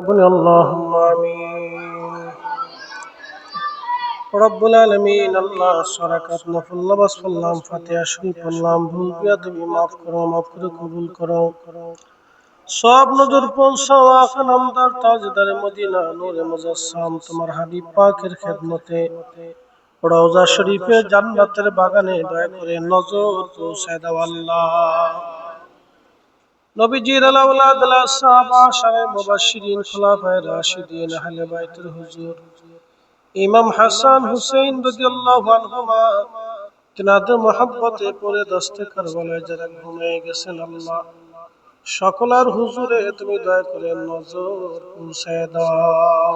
قل اللهم آمين رب العالمين আল্লাহ সরাকাত নফল নামাজ পড়লাম, ফাতিহা শরীফ পড়লাম, ভুল বিয়াদবি মাফ করে কবুল করো। সব নজর পৌঁছাও আকা নামদার তাজদারে মদিনা নূরে মুজাসসাম তোমার হাবিব পাকের খেদমতে রওজা শরীফে জান্নাতের বাগানে দয়া করে নজর পৌঁছায় দাও আল্লাহ। নবীজির আওলাদ সাহাবা শায়ে মুবাশশিরিন খুলাফায়ে রাশিদিন আহলে বাইতের হুজুর ইমাম হাসান হুসাইন রাদিয়াল্লাহু আনহুমা তিনাদের মহব্বতে পড়ে দস্তে কারবালায় যারা ঘুমিয়ে গেছেন আল্লাহ সকলের হুজুরে তুমি দয়া করে নজর পৌঁছায় দাও।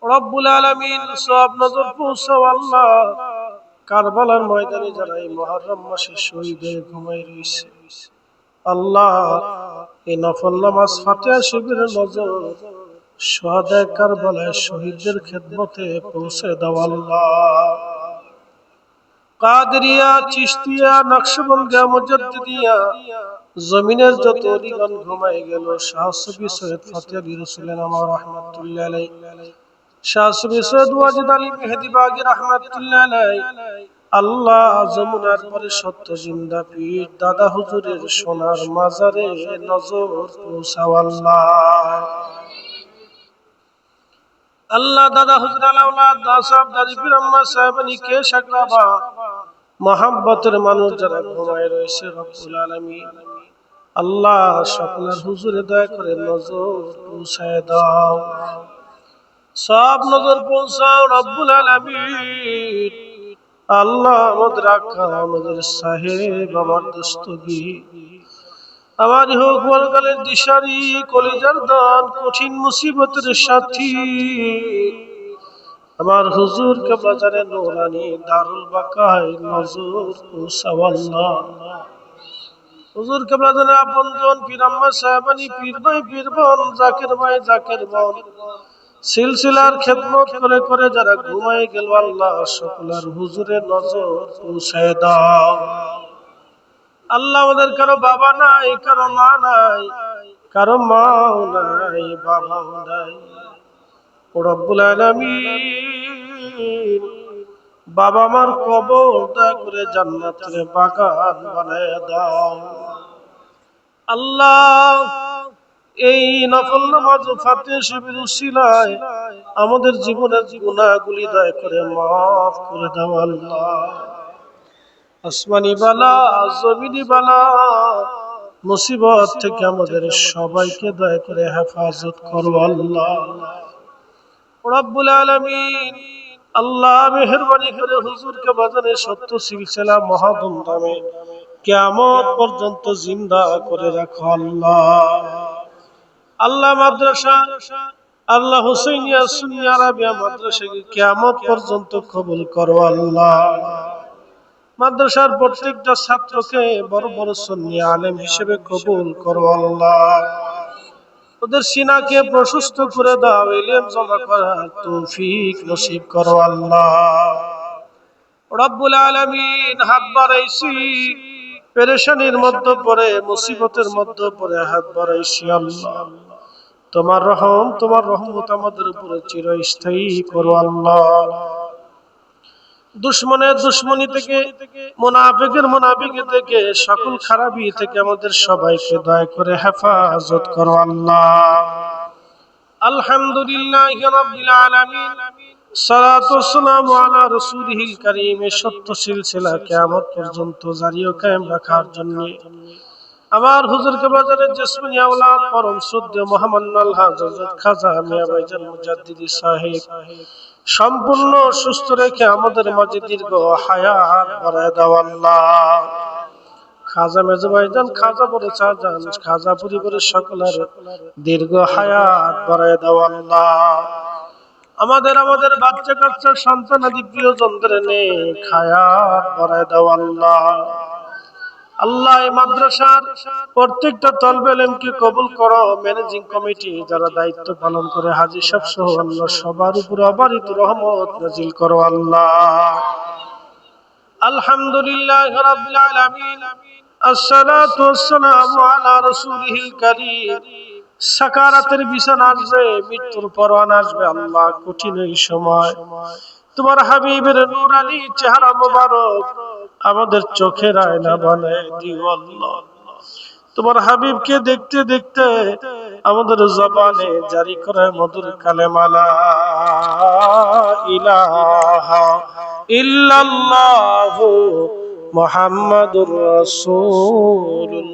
রব্বুল আলামিন সব নজর পৌঁছাও আল্লাহ। কারবালার ময়দানে যারা এই মুহররম মাসে শহীদ হয়ে ঘুমিয়ে রয়েছে আল্লাহ এই নফল নামাজ ফাতিহা শরীফের নজর শুহাদায়ে কারবালায় শহীদদের খেদমতে পৌঁছে দাও আল্লাহ। কাদরিয়া, চিশতিয়া, নকশবন্দিয়া, মুজাদ্দিদিয়া জমিনের যত অলিগণ ঘুমায় গেল, শাহ সুফি সৈয়দ ফতেহ আলী রসুলের নামা রাহমাতুল্লাহ আলাইহি, শাহ সুফি সৈয়দ ওয়াজিদ আলী মেহেদি বাগী রাহমাতুল্লাহ আলাইহি, আল্লাহ যমুনার পরে সত্য জিন্দা পীর দাদা হুজুরের সোনার মাজারে নজর পৌঁছাও আল্লাহ। আল্লাহ দাদা হুজুর আলাউলাদ দাসাব দাদি পীর আম্মা সাহেবানি কে শাকরাবা মহব্বতের মানুষ যারা ঘুমায় রয়েছে রব্বুল আলামিন আল্লাহ সকলের হুজুরে দয়া করে নজর পৌঁছায় দাও। সব নজর পৌঁছাও রব্বুল আলামিন আল্লাহ। আমাদের আকা আমাদের সাহেব আমার দস্তগীর আমার হোক বড়কালের দিশারি কলিজার দান কঠিন মুসিবতের সাথী আমার হুজুর কেবলা জানে নূরানি দারুল বাকায় নজর পৌঁছাও আল্লাহ। হুজুর কেবলা জানে আপনজন পীর আম্মা সাহেবানি পীর ভাই পীর বোন জাকের ভাই জাকের বোন সিলসিলার খেদমত করে করে যারা ঘুমায় গেল আল্লাহ সকলের হুজুরে নজর পৌঁছায় দাও আল্লাহ। আমাদের কারো বাবা নাই, কারো মা নাই, কারো মাও নাই, বাবাও নাই। রব্বুল আলামিন বাবা মার কবর দয়া করে জান্নাতের বাগান বানায় দাও আল্লাহ। এই নফল নামাজ ও ফাতিহা শরীফের উসিলায় আমাদের জীবনের গুনাহগুলি দয়া করে মাফ করে দাও আল্লাহ। আসমানি বালা জমিনি বালা মুসিবত থেকে আমাদের সবাইকে দয়া করে হেফাজত করো আল্লাহ। রব্বুল আলামিন আল্লাহ মেহেরবানি করে হুজুরকে বাজারে সত্য সিলসিলা মহাধুমধামে কিয়ামত পর্যন্ত জিন্দা করে রাখো আল্লাহ। আল্লাহ মাদ্রাসা আল্লাহ হুসাইনিয়া সুন্নি আরাবিয়া মাদ্রাসাকে কিয়ামত পর্যন্ত কবুল করো আল্লাহ। মাদ্রাসার প্রত্যেকটা ছাত্রকে বড় বড় সুন্নি আলেম হিসেবে কবুল করো আল্লাহ। ওদের সিনাকে প্রশস্ত করে দাও, ইলম জমা করার তৌফিক নসিব করো আল্লাহ। রব্বুল আলামিন হাত বাড়াইছি পেরেশানির মধ্যে পড়ে মুসিবতের মধ্যে পড়ে হাত বাড়াইছি আল্লাহ। তোমার রহম তোমার রহমত আমাদের উপরে চিরস্থায়ী করো আল্লাহ। দুশমনের দুশমনি থেকে মুনাফিকের মুনাফিকি থেকে সকল খারাপি থেকে আমাদের সবাইকে দয়া করে হেফাজত করো আল্লাহ। আলহামদুলিল্লাহি রাব্বিল আলামিন সালাতু ওয়াসসালামু আলা রাসূলিহিল কারীম। সত্য সিলসিলা কিয়ামত পর্যন্ত জারি ও কায়েম রাখার জন্য আমার হুজুরকে বাজারের জসমিনী আওলাদ পরম শ্রদ্ধেয় মহামান্য আল্লাহ হযরত খাজা মিয়া ভাইজান মুজাদ্দিদি সাহেব সম্পূর্ণ সুস্থ রেখে আমাদের মাঝে দীর্ঘ হায়াত বাড়ায় দাও আল্লাহ। খাজা মেজো ভাইজান খাজা বড় শাহজাহান খাজা পরিবারের সকলের দীর্ঘ হায়াত বাড়ায় দাও আল্লাহ। আমাদের বাচ্চা কাচ্চা সন্তানাদি প্রিয়জনদের নেক হায়াত বাড়ায় দাও আল্লাহ। আল্লাহ এই মাদ্রাসার প্রত্যেকটা তলবে ইলমকে কবুল করো। ম্যানেজিং কমিটি যারা দায়িত্ব পালন করে হাজী সাহেব সহ আল্লাহ সবার উপর অবারিত রহমত নাজিল করো আল্লাহ। আলহামদুলিল্লাহি রাব্বিল আলামিন আসসালাতু ওয়াসসালামু আলা রাসূলিহিল কারীম সাকারাতের বিছানা আসবে, মৃত্যুর পরোয়ানা আসবে আল্লাহ, কঠিন এই সময় তোমার হাবিবের নূরানী চেহারা মোবারক আমাদের চোখের আয়না বানায় দিও আল্লাহ। তোমার হাবিবকে দেখতে দেখতে আমাদের জবানে জারি করে মধুর কালেমা লা ইলাহা ইল্লাল্লাহু মুহাম্মাদুর রাসূলুল্লাহ।